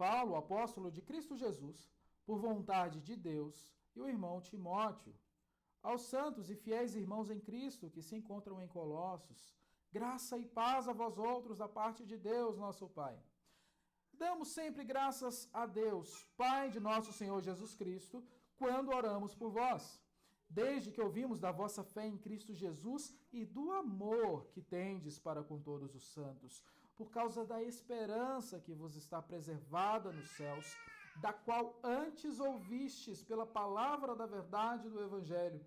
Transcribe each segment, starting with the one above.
Paulo, apóstolo de Cristo Jesus, por vontade de Deus, e o irmão Timóteo. Aos santos e fiéis irmãos em Cristo que se encontram em Colossos, graça e paz a vós outros da parte de Deus, nosso Pai. Damos sempre graças a Deus, Pai de nosso Senhor Jesus Cristo, quando oramos por vós, desde que ouvimos da vossa fé em Cristo Jesus e do amor que tendes para com todos os santos, por causa da esperança que vos está preservada nos céus, da qual antes ouvistes pela palavra da verdade do Evangelho,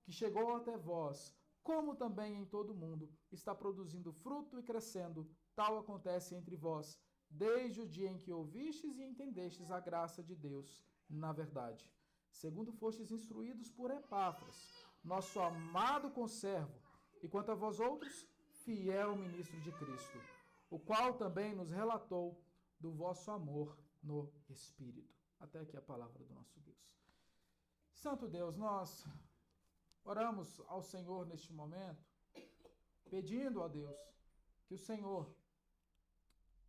que chegou até vós, como também em todo o mundo, está produzindo fruto e crescendo, tal acontece entre vós, desde o dia em que ouvistes e entendestes a graça de Deus na verdade. Segundo fostes instruídos por Epáfras, nosso amado conservo, e quanto a vós outros, fiel ministro de Cristo, o qual também nos relatou do vosso amor no Espírito. Até aqui a palavra do nosso Deus. Santo Deus, nós oramos ao Senhor neste momento, pedindo a Deus que o Senhor,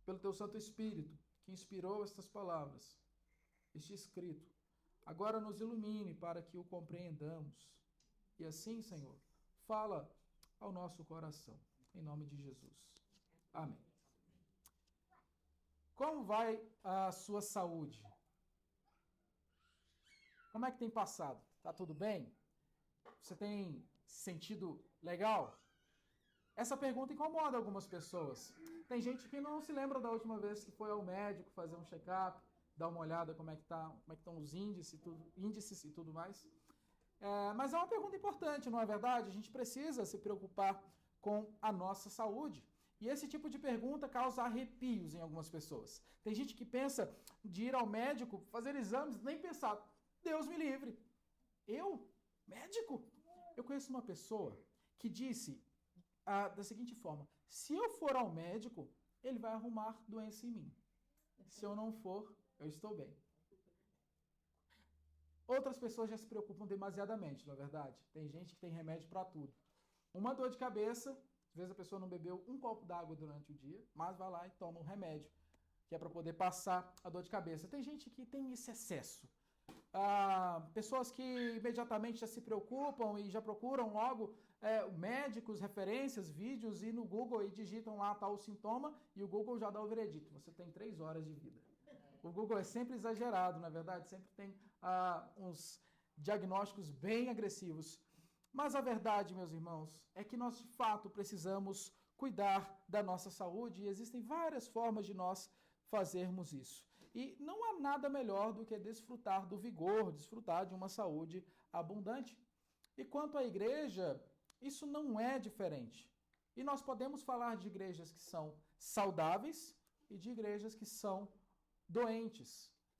pelo teu Santo Espírito, que inspirou estas palavras, este escrito, agora nos ilumine para que o compreendamos. E assim, Senhor, fala ao nosso coração, em nome de Jesus. Amém. Como vai a sua saúde? Como é que tem passado? Tá tudo bem? Você tem se sentido legal? Essa pergunta incomoda algumas pessoas. Tem gente que não se lembra da última vez que foi ao médico fazer um check-up, dar uma olhada como é que estão os índices e tudo mais. Mas é uma pergunta importante, não é verdade? A gente precisa se preocupar com a nossa saúde. E esse tipo de pergunta causa arrepios em algumas pessoas. Tem gente que pensa de ir ao médico, fazer exames, nem pensar, Deus me livre. Eu? Médico? Eu conheço uma pessoa que disse da seguinte forma, se eu for ao médico, ele vai arrumar doença em mim. Se eu não for, eu estou bem. Outras pessoas já se preocupam demasiadamente, não é verdade? Tem gente que tem remédio para tudo. Uma dor de cabeça, às vezes a pessoa não bebeu um copo d'água durante o dia, mas vai lá e toma um remédio, que é para poder passar a dor de cabeça. Tem gente que tem esse excesso. Pessoas que imediatamente já se preocupam e já procuram logo médicos, referências, vídeos, e no Google e digitam lá tal sintoma e o Google já dá o veredito. Você tem 3 horas de vida. O Google é sempre exagerado, na verdade, sempre tem uns diagnósticos bem agressivos. Mas a verdade, meus irmãos, é que nós de fato precisamos cuidar da nossa saúde e existem várias formas de nós fazermos isso. E não há nada melhor do que desfrutar do vigor, desfrutar de uma saúde abundante. E quanto à igreja, isso não é diferente. E nós podemos falar de igrejas que são saudáveis e de igrejas que são doentes.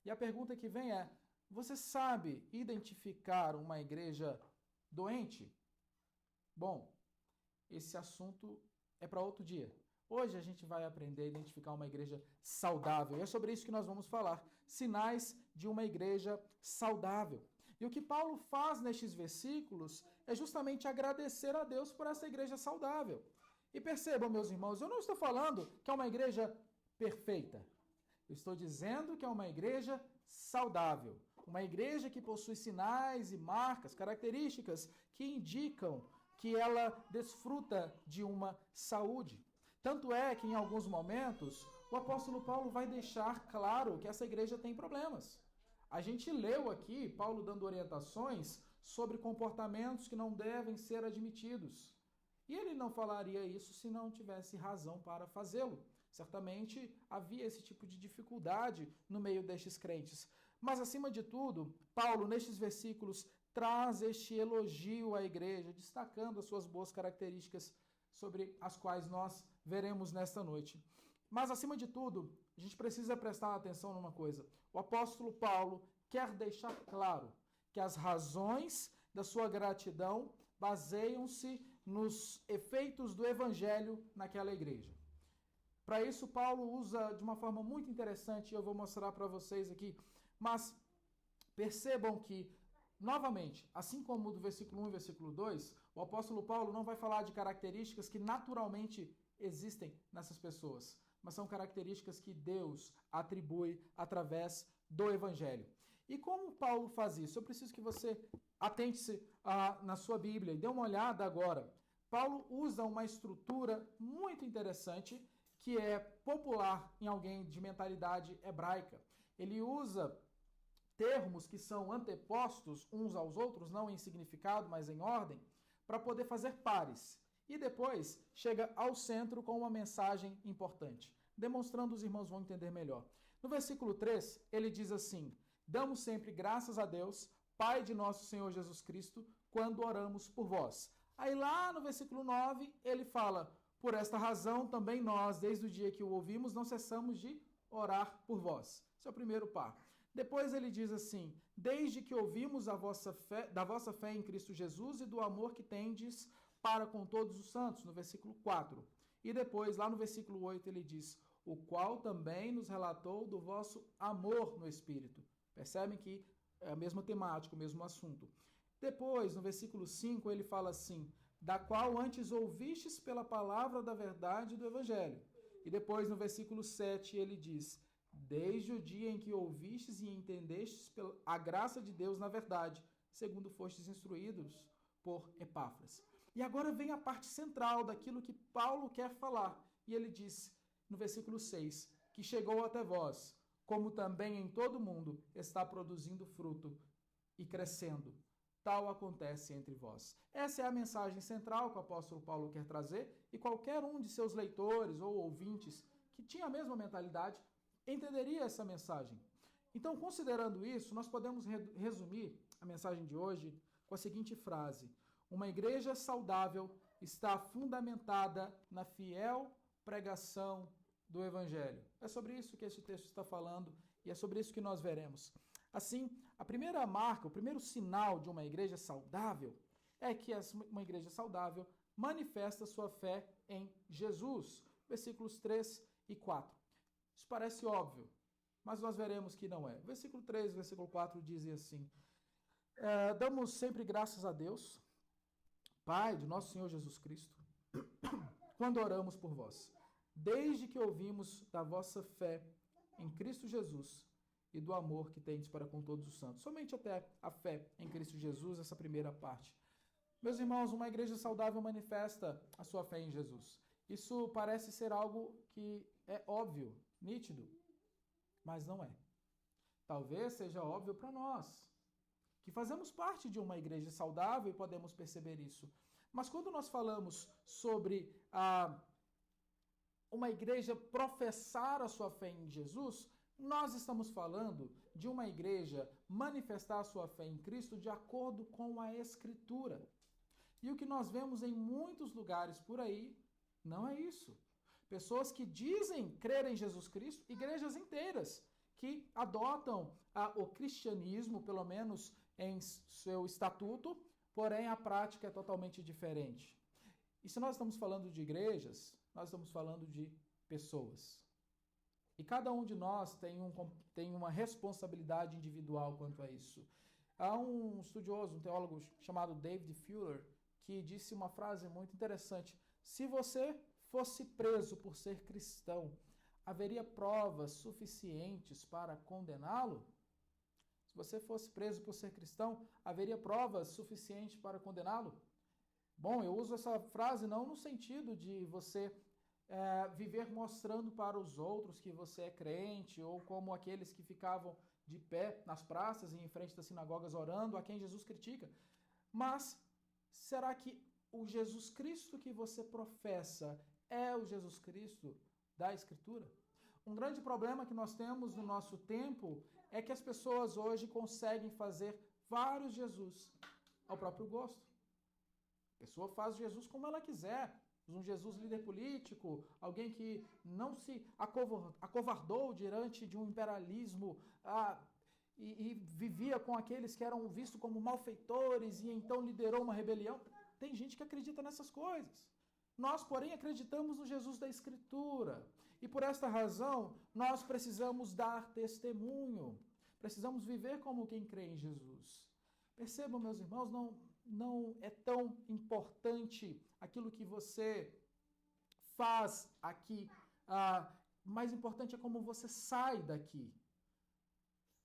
E a pergunta que vem é, você sabe identificar uma igreja doente? Bom, esse assunto é para outro dia. Hoje a gente vai aprender a identificar uma igreja saudável. E é sobre isso que nós vamos falar. Sinais de uma igreja saudável. E o que Paulo faz nestes versículos é justamente agradecer a Deus por essa igreja saudável. E percebam, meus irmãos, eu não estou falando que é uma igreja perfeita. Eu estou dizendo que é uma igreja saudável. Uma igreja que possui sinais e marcas, características que indicam que ela desfruta de uma saúde. Tanto é que em alguns momentos o apóstolo Paulo vai deixar claro que essa igreja tem problemas. A gente leu aqui Paulo dando orientações sobre comportamentos que não devem ser admitidos. E ele não falaria isso se não tivesse razão para fazê-lo. Certamente havia esse tipo de dificuldade no meio destes crentes. Mas acima de tudo, Paulo nestes versículos traz este elogio à igreja, destacando as suas boas características sobre as quais nós veremos nesta noite. Mas, acima de tudo, a gente precisa prestar atenção numa coisa. O apóstolo Paulo quer deixar claro que as razões da sua gratidão baseiam-se nos efeitos do evangelho naquela igreja. Para isso, Paulo usa de uma forma muito interessante, e eu vou mostrar para vocês aqui, mas percebam que novamente, assim como do versículo 1 e versículo 2, o apóstolo Paulo não vai falar de características que naturalmente existem nessas pessoas, mas são características que Deus atribui através do Evangelho. E como Paulo faz isso? Eu preciso que você atente-se na sua Bíblia e dê uma olhada agora. Paulo usa uma estrutura muito interessante que é popular em alguém de mentalidade hebraica. Ele usa termos que são antepostos uns aos outros, não em significado, mas em ordem, para poder fazer pares. E depois chega ao centro com uma mensagem importante, demonstrando os irmãos vão entender melhor. No versículo 3, ele diz assim: damos sempre graças a Deus, Pai de nosso Senhor Jesus Cristo, quando oramos por vós. Aí lá no versículo 9, ele fala: por esta razão também nós, desde o dia que o ouvimos, não cessamos de orar por vós. Esse é o primeiro par. Depois ele diz assim: desde que ouvimos da vossa fé em Cristo Jesus e do amor que tendes para com todos os santos, no versículo 4. E depois, lá no versículo 8, ele diz: o qual também nos relatou do vosso amor no Espírito. Percebem que é a mesma temática, o mesmo assunto. Depois, no versículo 5, ele fala assim: da qual antes ouvistes pela palavra da verdade do Evangelho. E depois, no versículo 7, ele diz: desde o dia em que ouvistes e entendestes a graça de Deus na verdade, segundo fostes instruídos por Epáfras. E agora vem a parte central daquilo que Paulo quer falar. E ele diz, no versículo 6, que chegou até vós, como também em todo mundo está produzindo fruto e crescendo. Tal acontece entre vós. Essa é a mensagem central que o apóstolo Paulo quer trazer, e qualquer um de seus leitores ou ouvintes que tinha a mesma mentalidade entenderia essa mensagem. Então, considerando isso, nós podemos resumir a mensagem de hoje com a seguinte frase: uma igreja saudável está fundamentada na fiel pregação do Evangelho. É sobre isso que esse texto está falando e é sobre isso que nós veremos. Assim, a primeira marca, o primeiro sinal de uma igreja saudável é que uma igreja saudável manifesta sua fé em Jesus. Versículos 3 e 4. Isso parece óbvio, mas nós veremos que não é. Versículo 3 e versículo 4 dizem assim: damos sempre graças a Deus, Pai de nosso Senhor Jesus Cristo, quando oramos por vós, desde que ouvimos da vossa fé em Cristo Jesus e do amor que tendes para com todos os santos. Somente até a fé em Cristo Jesus, essa primeira parte. Meus irmãos, uma igreja saudável manifesta a sua fé em Jesus. Isso parece ser algo que é óbvio, nítido, mas não é. Talvez seja óbvio para nós, que fazemos parte de uma igreja saudável e podemos perceber isso. Mas quando nós falamos sobre uma igreja professar a sua fé em Jesus, nós estamos falando de uma igreja manifestar a sua fé em Cristo de acordo com a Escritura. E o que nós vemos em muitos lugares por aí não é isso. Pessoas que dizem crer em Jesus Cristo, igrejas inteiras, que adotam o cristianismo, pelo menos em seu estatuto, porém a prática é totalmente diferente. E se nós estamos falando de igrejas, nós estamos falando de pessoas. E cada um de nós tem uma responsabilidade individual quanto a isso. Há um estudioso, um teólogo chamado David Fuller, que disse uma frase muito interessante: se você fosse preso por ser cristão, haveria provas suficientes para condená-lo? Se você fosse preso por ser cristão, haveria provas suficientes para condená-lo? Bom, eu uso essa frase não no sentido de você viver mostrando para os outros que você é crente, ou como aqueles que ficavam de pé nas praças e em frente das sinagogas orando, a quem Jesus critica. Mas será que o Jesus Cristo que você professa é o Jesus Cristo da Escritura? Um grande problema que nós temos no nosso tempo é que as pessoas hoje conseguem fazer vários Jesus ao próprio gosto. A pessoa faz Jesus como ela quiser. Um Jesus líder político, alguém que não se acovardou diante de um imperialismo e vivia com aqueles que eram vistos como malfeitores e então liderou uma rebelião. Tem gente que acredita nessas coisas. Nós, porém, acreditamos no Jesus da Escritura. E por esta razão, nós precisamos dar testemunho. Precisamos viver como quem crê em Jesus. Percebam, meus irmãos, não é tão importante aquilo que você faz aqui O mais importante é como você sai daqui.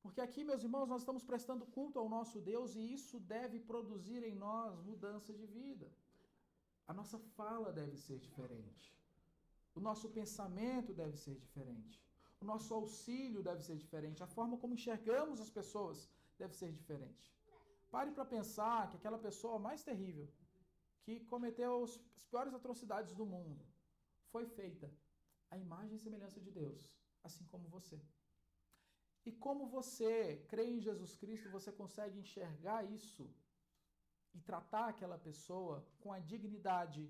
Porque aqui, meus irmãos, nós estamos prestando culto ao nosso Deus e isso deve produzir em nós mudança de vida. A nossa fala deve ser diferente. O nosso pensamento deve ser diferente. O nosso auxílio deve ser diferente. A forma como enxergamos as pessoas deve ser diferente. Pare para pensar que aquela pessoa mais terrível, que cometeu as piores atrocidades do mundo, foi feita à imagem e semelhança de Deus, assim como você. E como você crê em Jesus Cristo, você consegue enxergar isso e tratar aquela pessoa com a dignidade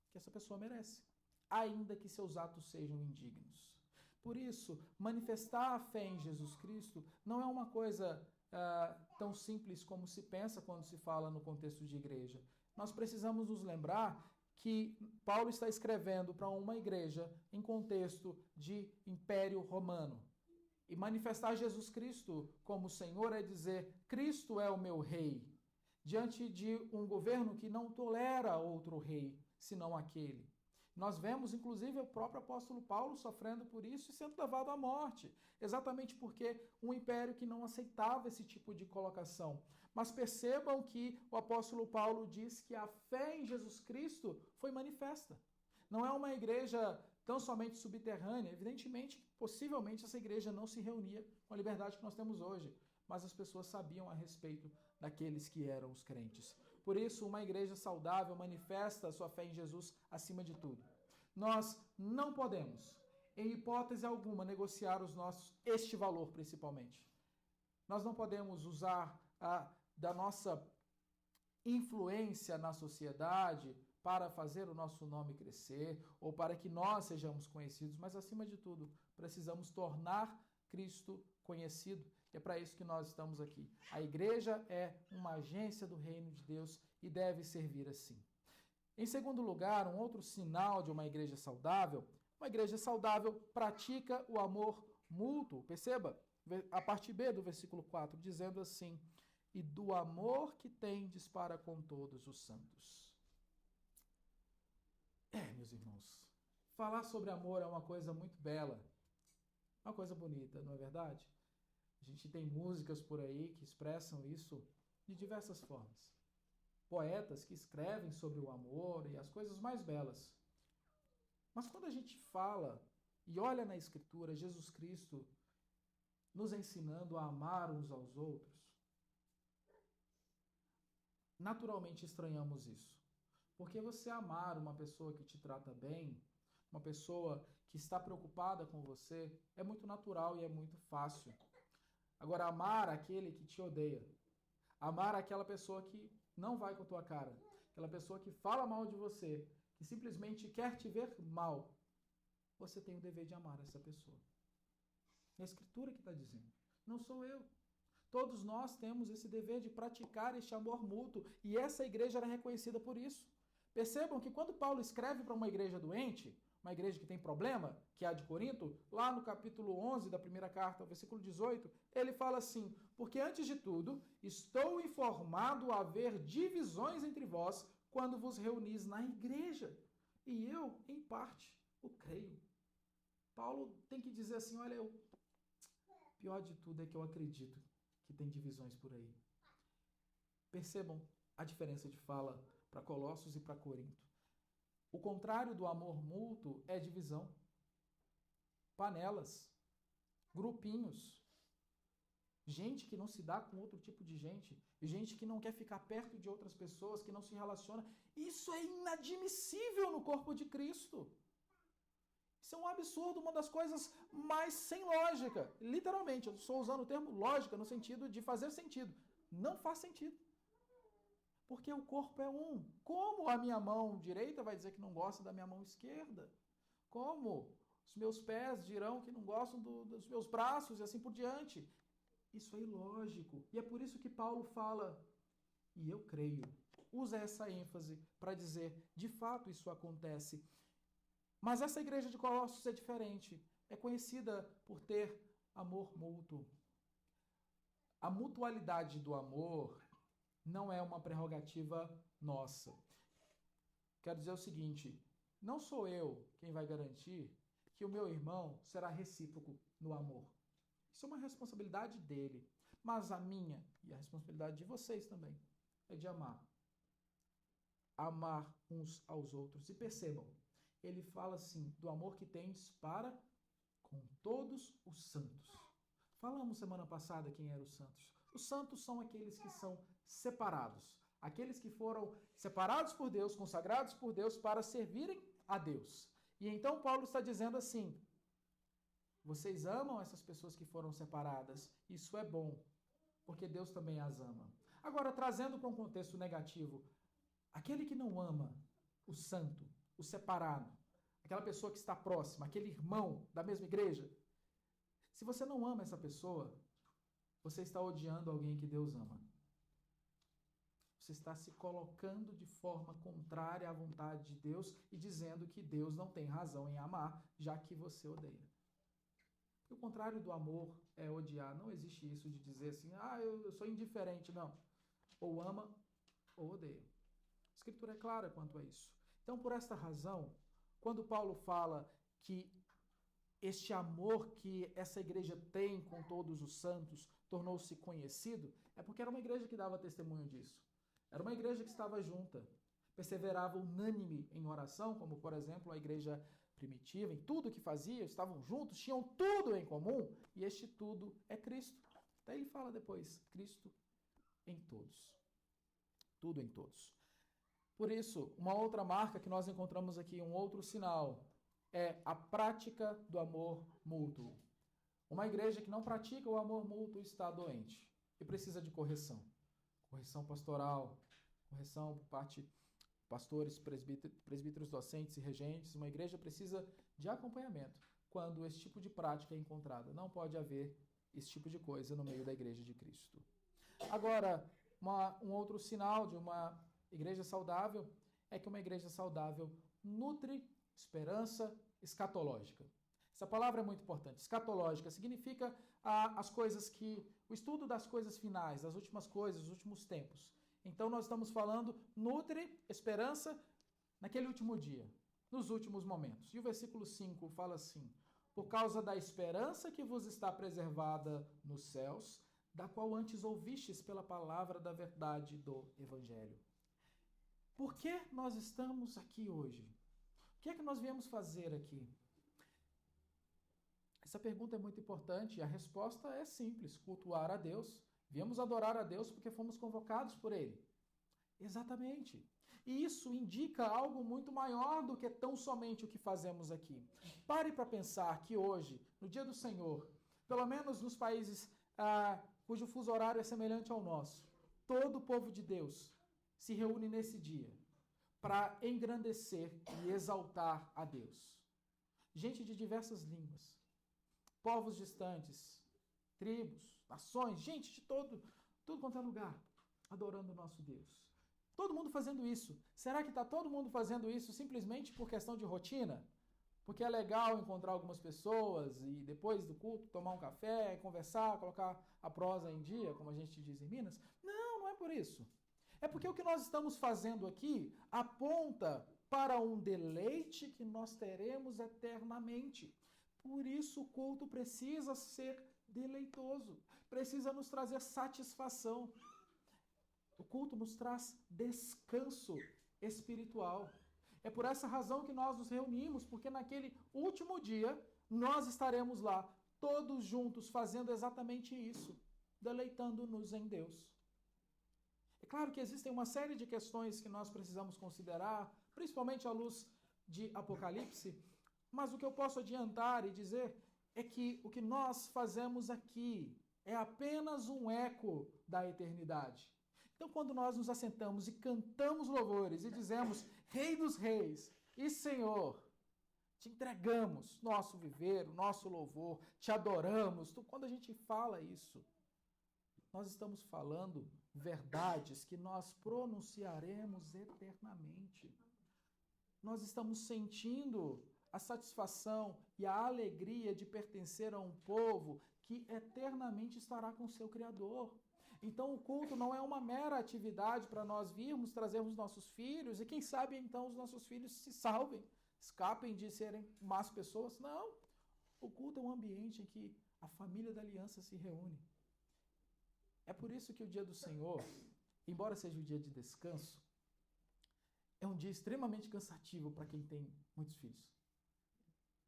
que essa pessoa merece, ainda que seus atos sejam indignos. Por isso, manifestar a fé em Jesus Cristo não é uma coisa tão simples como se pensa quando se fala no contexto de igreja. Nós precisamos nos lembrar que Paulo está escrevendo para uma igreja em contexto de Império Romano. E manifestar Jesus Cristo como Senhor é dizer, Cristo é o meu rei, diante de um governo que não tolera outro rei, senão aquele. Nós vemos, inclusive, o próprio apóstolo Paulo sofrendo por isso e sendo levado à morte, exatamente porque um império que não aceitava esse tipo de colocação. Mas percebam que o apóstolo Paulo diz que a fé em Jesus Cristo foi manifesta. Não é uma igreja tão somente subterrânea. Evidentemente, possivelmente, essa igreja não se reunia com a liberdade que nós temos hoje, mas as pessoas sabiam a respeito daqueles que eram os crentes. Por isso, uma igreja saudável manifesta a sua fé em Jesus acima de tudo. Nós não podemos, em hipótese alguma, negociar este valor principalmente. Nós não podemos usar da nossa influência na sociedade para fazer o nosso nome crescer ou para que nós sejamos conhecidos, mas acima de tudo, precisamos tornar Cristo conhecido. É para isso que nós estamos aqui. A igreja é uma agência do reino de Deus e deve servir assim. Em segundo lugar, um outro sinal de uma igreja saudável pratica o amor mútuo. Perceba, a parte B do versículo 4, dizendo assim, e do amor que tendes para com todos os santos. Meus irmãos, falar sobre amor é uma coisa muito bela, uma coisa bonita, não é verdade? A gente tem músicas por aí que expressam isso de diversas formas. Poetas que escrevem sobre o amor e as coisas mais belas. Mas quando a gente fala e olha na Escritura Jesus Cristo nos ensinando a amar uns aos outros, naturalmente estranhamos isso. Porque você amar uma pessoa que te trata bem, uma pessoa que está preocupada com você, é muito natural e é muito fácil. Agora, amar aquele que te odeia, amar aquela pessoa que não vai com a tua cara, aquela pessoa que fala mal de você, que simplesmente quer te ver mal, você tem o dever de amar essa pessoa. É a Escritura que está dizendo, não sou eu. Todos nós temos esse dever de praticar este amor mútuo e essa igreja era reconhecida por isso. Percebam que quando Paulo escreve para uma igreja doente, uma igreja que tem problema, que é a de Corinto, lá no capítulo 11 da primeira carta, versículo 18, ele fala assim, porque antes de tudo, estou informado a haver divisões entre vós quando vos reunis na igreja, e eu, em parte, o creio. Paulo tem que dizer assim, olha, pior de tudo é que eu acredito que tem divisões por aí. Percebam a diferença de fala para Colossos e para Corinto. O contrário do amor mútuo é divisão. Panelas, grupinhos, gente que não se dá com outro tipo de gente, gente que não quer ficar perto de outras pessoas, que não se relaciona. Isso é inadmissível no corpo de Cristo. Isso é um absurdo, uma das coisas mais sem lógica. Literalmente, eu estou usando o termo lógica no sentido de fazer sentido. Não faz sentido. Porque o corpo é um. Como a minha mão direita vai dizer que não gosta da minha mão esquerda? Como os meus pés dirão que não gostam dos meus braços e assim por diante? Isso é ilógico. E é por isso que Paulo fala, e eu creio, usa essa ênfase para dizer, de fato isso acontece. Mas essa igreja de Colossos é diferente. É conhecida por ter amor mútuo. A mutualidade do amor não é uma prerrogativa nossa. Quero dizer o seguinte, não sou eu quem vai garantir que o meu irmão será recíproco no amor. Isso é uma responsabilidade dele. Mas a minha e a responsabilidade de vocês também é de amar. Amar uns aos outros. E percebam, ele fala assim, do amor que tendes para com todos os santos. Falamos semana passada quem eram os santos. Os santos são aqueles que são separados. Aqueles que foram separados por Deus, consagrados por Deus para servirem a Deus. E então Paulo está dizendo assim, vocês amam essas pessoas que foram separadas. Isso é bom, porque Deus também as ama. Agora, trazendo para um contexto negativo, aquele que não ama o santo, o separado, aquela pessoa que está próxima, aquele irmão da mesma igreja, se você não ama essa pessoa, você está odiando alguém que Deus ama. Você está se colocando de forma contrária à vontade de Deus e dizendo que Deus não tem razão em amar, já que você odeia. O contrário do amor é odiar. Não existe isso de dizer assim, eu sou indiferente. Não. Ou ama ou odeia. A Escritura é clara quanto a isso. Então, por esta razão, quando Paulo fala que este amor que essa igreja tem com todos os santos tornou-se conhecido, é porque era uma igreja que dava testemunho disso. Era uma igreja que estava junta, perseverava unânime em oração, como, por exemplo, a igreja primitiva, em tudo que fazia, estavam juntos, tinham tudo em comum, e este tudo é Cristo. Daí ele fala depois, Cristo em todos. Tudo em todos. Por isso, uma outra marca que nós encontramos aqui, um outro sinal, é a prática do amor mútuo. Uma igreja que não pratica o amor mútuo está doente e precisa de correção. Correção pastoral, correção por parte de pastores, presbíteros docentes e regentes. Uma igreja precisa de acompanhamento quando esse tipo de prática é encontrada. Não pode haver esse tipo de coisa no meio da igreja de Cristo. Agora, um outro sinal de uma igreja saudável é que uma igreja saudável nutre esperança escatológica. Essa palavra é muito importante. Escatológica significa o estudo das coisas finais, das últimas coisas, dos últimos tempos. Então nós estamos falando, nutre esperança naquele último dia, nos últimos momentos. E o versículo 5 fala assim, por causa da esperança que vos está preservada nos céus, da qual antes ouvistes pela palavra da verdade do Evangelho. Por que nós estamos aqui hoje? O que é que nós viemos fazer aqui? Essa pergunta é muito importante e a resposta é simples, cultuar a Deus. Viemos adorar a Deus porque fomos convocados por Ele. Exatamente. E isso indica algo muito maior do que tão somente o que fazemos aqui. Pare para pensar que hoje, no dia do Senhor, pelo menos nos países cujo fuso horário é semelhante ao nosso, todo o povo de Deus se reúne nesse dia para engrandecer e exaltar a Deus. Gente de diversas línguas, povos distantes, tribos, nações, gente de tudo quanto é lugar, adorando o nosso Deus. Todo mundo fazendo isso. Será que está todo mundo fazendo isso simplesmente por questão de rotina? Porque é legal encontrar algumas pessoas e depois do culto tomar um café, conversar, colocar a prosa em dia, como a gente diz em Minas? Não, não é por isso. É porque o que nós estamos fazendo aqui aponta para um deleite que nós teremos eternamente. Por isso o culto precisa ser deleitoso, precisa nos trazer satisfação. O culto nos traz descanso espiritual. É por essa razão que nós nos reunimos, porque naquele último dia nós estaremos lá, todos juntos, fazendo exatamente isso, deleitando-nos em Deus. É claro que existem uma série de questões que nós precisamos considerar, principalmente à luz de Apocalipse, mas o que eu posso adiantar e dizer é que o que nós fazemos aqui é apenas um eco da eternidade. Então, quando nós nos assentamos e cantamos louvores e dizemos, Rei dos Reis e Senhor, te entregamos nosso viver, o nosso louvor, te adoramos. Quando a gente fala isso, nós estamos falando verdades que nós pronunciaremos eternamente. Nós estamos sentindo a satisfação e a alegria de pertencer a um povo que eternamente estará com seu Criador. Então o culto não é uma mera atividade para nós virmos, trazermos nossos filhos e quem sabe então os nossos filhos se salvem, escapem de serem más pessoas. Não. O culto é um ambiente em que a família da aliança se reúne. É por isso que o dia do Senhor, embora seja o dia de descanso, é um dia extremamente cansativo para quem tem muitos filhos.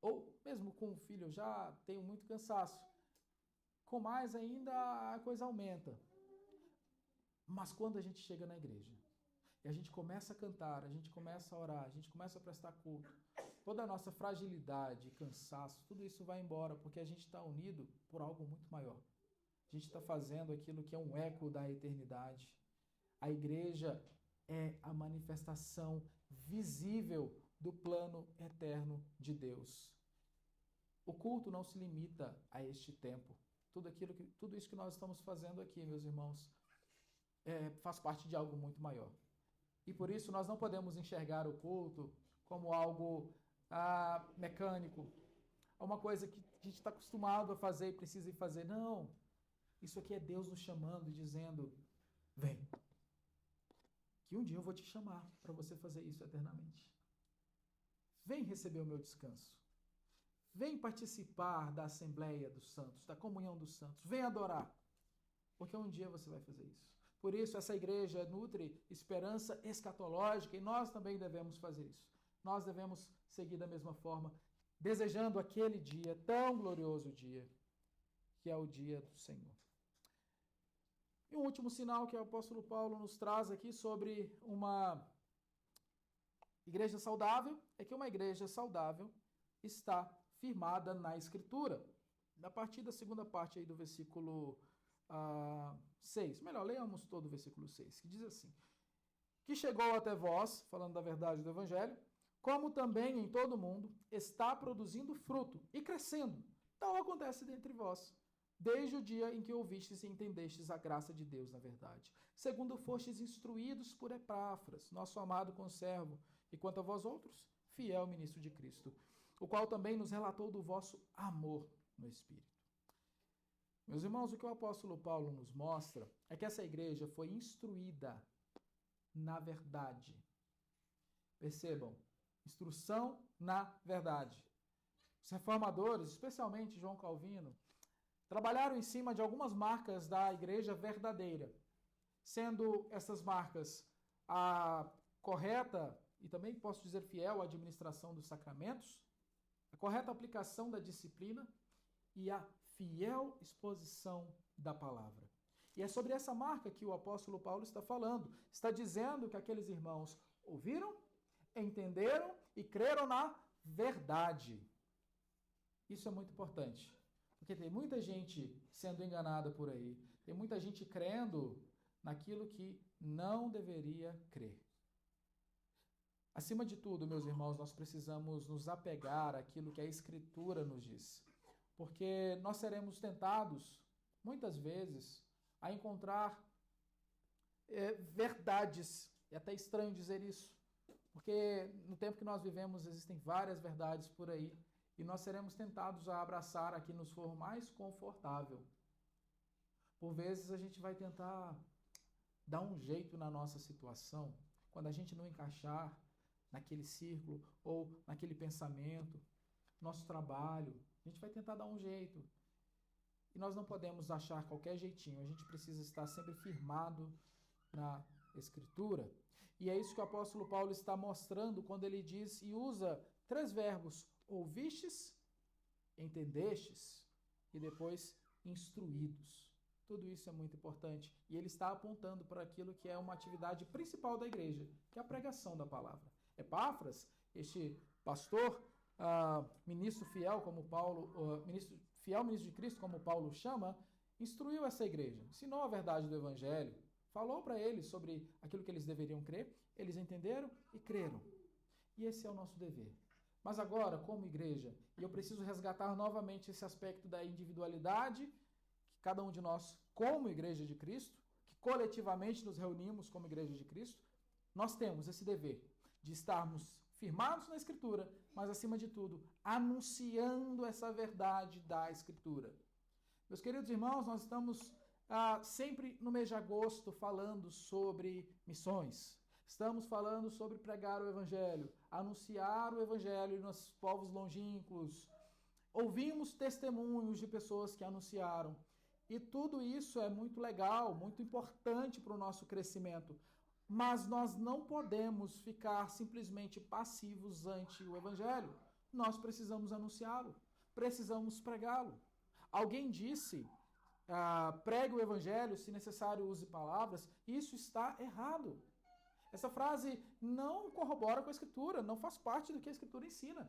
Ou mesmo com um filho, eu já tenho muito cansaço. Com mais ainda, a coisa aumenta. Mas quando a gente chega na igreja, e a gente começa a cantar, a gente começa a orar, a gente começa a prestar culto, toda a nossa fragilidade, cansaço, tudo isso vai embora, porque a gente está unido por algo muito maior. A gente está fazendo aquilo que é um eco da eternidade. A igreja é a manifestação visível do plano eterno de Deus. O culto não se limita a este tempo. Tudo isso que nós estamos fazendo aqui, meus irmãos, faz parte de algo muito maior. E por isso nós não podemos enxergar o culto como algo mecânico, uma coisa que a gente está acostumado a fazer e precisa ir fazer. Não. Isso aqui é Deus nos chamando e dizendo, vem, que um dia eu vou te chamar para você fazer isso eternamente. Vem receber o meu descanso. Vem participar da Assembleia dos Santos, da comunhão dos santos. Vem adorar, porque um dia você vai fazer isso. Por isso, essa igreja nutre esperança escatológica e nós também devemos fazer isso. Nós devemos seguir da mesma forma, desejando aquele dia, tão glorioso dia, que é o dia do Senhor. E um último sinal que o apóstolo Paulo nos traz aqui sobre uma igreja saudável é que uma igreja saudável está firmada na Escritura. A partir da segunda parte aí do versículo 6. Melhor, leiamos todo o versículo 6, que diz assim: que chegou até vós, falando da verdade do Evangelho, como também em todo o mundo está produzindo fruto e crescendo. Tal acontece dentre vós, desde o dia em que ouvistes e entendestes a graça de Deus na verdade, segundo fostes instruídos por Epáfras, nosso amado conservo, e quanto a vós outros, fiel ministro de Cristo, o qual também nos relatou do vosso amor no Espírito. Meus irmãos, o que o apóstolo Paulo nos mostra é que essa igreja foi instruída na verdade. Percebam, instrução na verdade. Os reformadores, especialmente João Calvino, trabalharam em cima de algumas marcas da igreja verdadeira, sendo essas marcas a correta e também posso dizer fiel administração dos sacramentos, a correta aplicação da disciplina e a fiel exposição da palavra. E é sobre essa marca que o apóstolo Paulo está falando. Está dizendo que aqueles irmãos ouviram, entenderam e creram na verdade. Isso é muito importante, porque tem muita gente sendo enganada por aí, tem muita gente crendo naquilo que não deveria crer. Acima de tudo, meus irmãos, nós precisamos nos apegar àquilo que a Escritura nos diz, porque nós seremos tentados, muitas vezes, a encontrar verdades. É até estranho dizer isso, porque no tempo que nós vivemos existem várias verdades por aí, e nós seremos tentados a abraçar a que nos for mais confortável. Por vezes a gente vai tentar dar um jeito na nossa situação, quando a gente não encaixar naquele círculo ou naquele pensamento, nosso trabalho, a gente vai tentar dar um jeito. E nós não podemos achar qualquer jeitinho, a gente precisa estar sempre firmado na Escritura. E é isso que o apóstolo Paulo está mostrando quando ele diz e usa 3 verbos: ouvistes, entendestes e depois instruídos. Tudo isso é muito importante. E ele está apontando para aquilo que é uma atividade principal da igreja, que é a pregação da palavra. Epáfras, este pastor, ministro fiel, como Paulo, ministro de Cristo, como Paulo chama, instruiu essa igreja, ensinou a verdade do Evangelho, falou para eles sobre aquilo que eles deveriam crer, eles entenderam e creram. E esse é o nosso dever. Mas agora, como igreja, e eu preciso resgatar novamente esse aspecto da individualidade, que cada um de nós, como igreja de Cristo, que coletivamente nos reunimos como igreja de Cristo, nós temos esse dever de estarmos firmados na Escritura, mas, acima de tudo, anunciando essa verdade da Escritura. Meus queridos irmãos, nós estamos sempre no mês de agosto falando sobre missões. Estamos falando sobre pregar o Evangelho. anunciar o evangelho nos povos longínquos. Ouvimos testemunhos de pessoas que anunciaram. E tudo isso é muito legal, muito importante para o nosso crescimento. Mas nós não podemos ficar simplesmente passivos ante o evangelho. Nós precisamos anunciá-lo, precisamos pregá-lo. Alguém disse, pregue o evangelho, se necessário use palavras. Isso está errado. Essa frase não corrobora com a Escritura, não faz parte do que a Escritura ensina.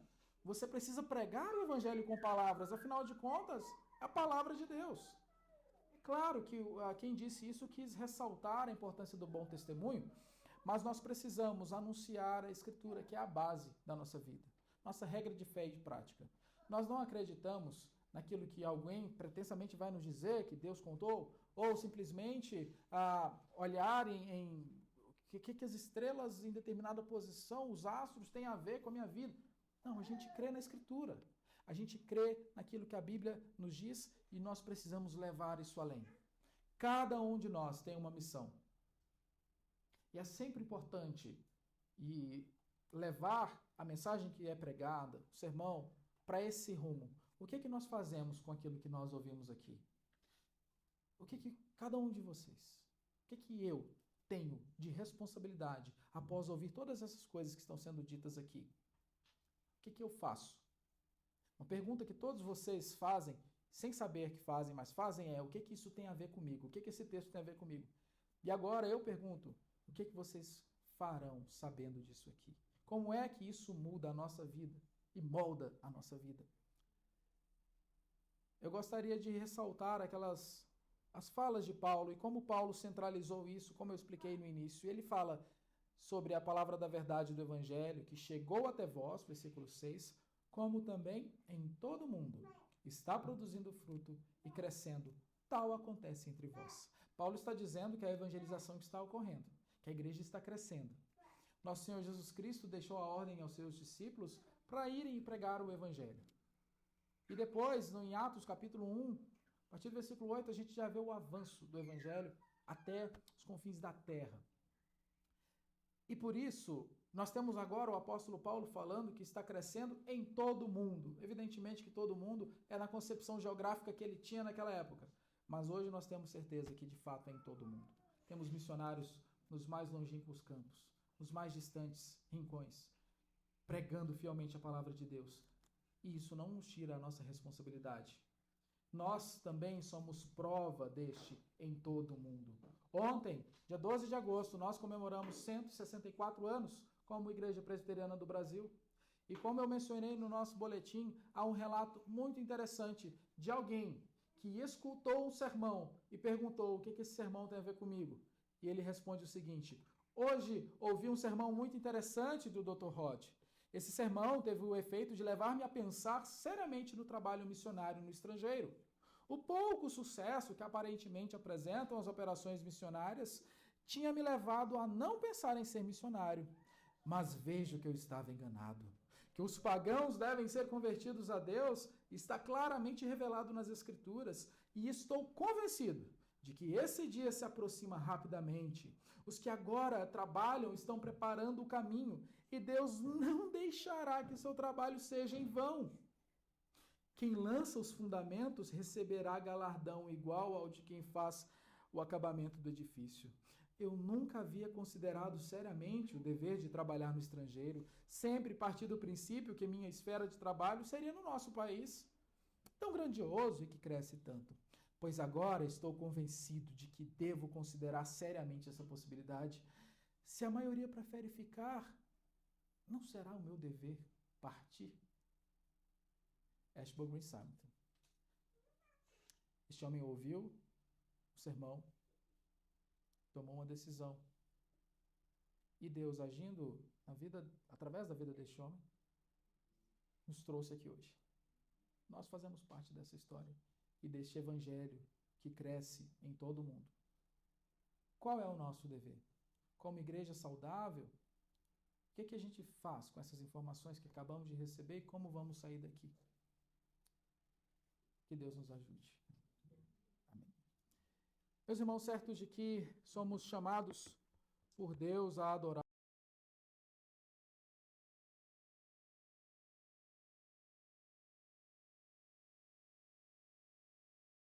Você precisa pregar o evangelho com palavras, afinal de contas, é a palavra de Deus. É claro que quem disse isso quis ressaltar a importância do bom testemunho, mas nós precisamos anunciar a Escritura, que é a base da nossa vida, nossa regra de fé e de prática. Nós não acreditamos naquilo que alguém pretensamente vai nos dizer, que Deus contou, ou simplesmente olhar em o que as estrelas em determinada posição, os astros têm a ver com a minha vida. Não, a gente crê na Escritura. A gente crê naquilo que a Bíblia nos diz e nós precisamos levar isso além. Cada um de nós tem uma missão. E é sempre importante levar a mensagem que é pregada, o sermão, para esse rumo. O que nós fazemos com aquilo que nós ouvimos aqui? O que cada um de vocês, o que eu tenho de responsabilidade após ouvir todas essas coisas que estão sendo ditas aqui? O que eu faço? Uma pergunta que todos vocês fazem, sem saber que fazem, mas fazem o que isso tem a ver comigo? O que esse texto tem a ver comigo? E agora eu pergunto, o que vocês farão sabendo disso aqui? Como é que isso muda a nossa vida e molda a nossa vida? Eu gostaria de ressaltar as falas de Paulo e como Paulo centralizou isso, como eu expliquei no início. Ele fala sobre a palavra da verdade do Evangelho, que chegou até vós, versículo 6, como também em todo o mundo está produzindo fruto e crescendo. Tal acontece entre vós. Paulo está dizendo que a evangelização está ocorrendo, que a igreja está crescendo. Nosso Senhor Jesus Cristo deixou a ordem aos seus discípulos para irem e pregar o Evangelho. E depois, em Atos capítulo 1, a partir do versículo 8, a gente já vê o avanço do Evangelho até os confins da terra. E por isso, nós temos agora o apóstolo Paulo falando que está crescendo em todo o mundo. Evidentemente que todo mundo é na concepção geográfica que ele tinha naquela época. Mas hoje nós temos certeza que de fato é em todo o mundo. Temos missionários nos mais longínquos campos, nos mais distantes rincões, pregando fielmente a palavra de Deus. E isso não nos tira a nossa responsabilidade. Nós também somos prova deste em todo o mundo. Ontem, dia 12 de agosto, nós comemoramos 164 anos como Igreja Presbiteriana do Brasil. E como eu mencionei no nosso boletim, há um relato muito interessante de alguém que escutou um sermão e perguntou o que esse sermão tem a ver comigo. E ele responde o seguinte: hoje ouvi um sermão muito interessante do Dr. Rod. Esse sermão teve o efeito de levar-me a pensar seriamente no trabalho missionário no estrangeiro. O pouco sucesso que aparentemente apresentam as operações missionárias tinha me levado a não pensar em ser missionário. Mas vejo que eu estava enganado. Que os pagãos devem ser convertidos a Deus está claramente revelado nas Escrituras e estou convencido de que esse dia se aproxima rapidamente. Os que agora trabalham estão preparando o caminho e Deus não deixará que seu trabalho seja em vão. Quem lança os fundamentos receberá galardão igual ao de quem faz o acabamento do edifício. Eu nunca havia considerado seriamente o dever de trabalhar no estrangeiro, sempre parti do princípio que minha esfera de trabalho seria no nosso país, tão grandioso e que cresce tanto. Pois agora estou convencido de que devo considerar seriamente essa possibilidade. Se a maioria prefere ficar, não será o meu dever partir? Ashbel Green Simonton. Este homem ouviu o sermão, tomou uma decisão. E Deus, agindo na vida, através da vida deste homem, nos trouxe aqui hoje. Nós fazemos parte dessa história e deste evangelho que cresce em todo o mundo. Qual é o nosso dever? Como igreja saudável, o que a gente faz com essas informações que acabamos de receber e como vamos sair daqui? Que Deus nos ajude. Amém. Meus irmãos, certos de que somos chamados por Deus a adorar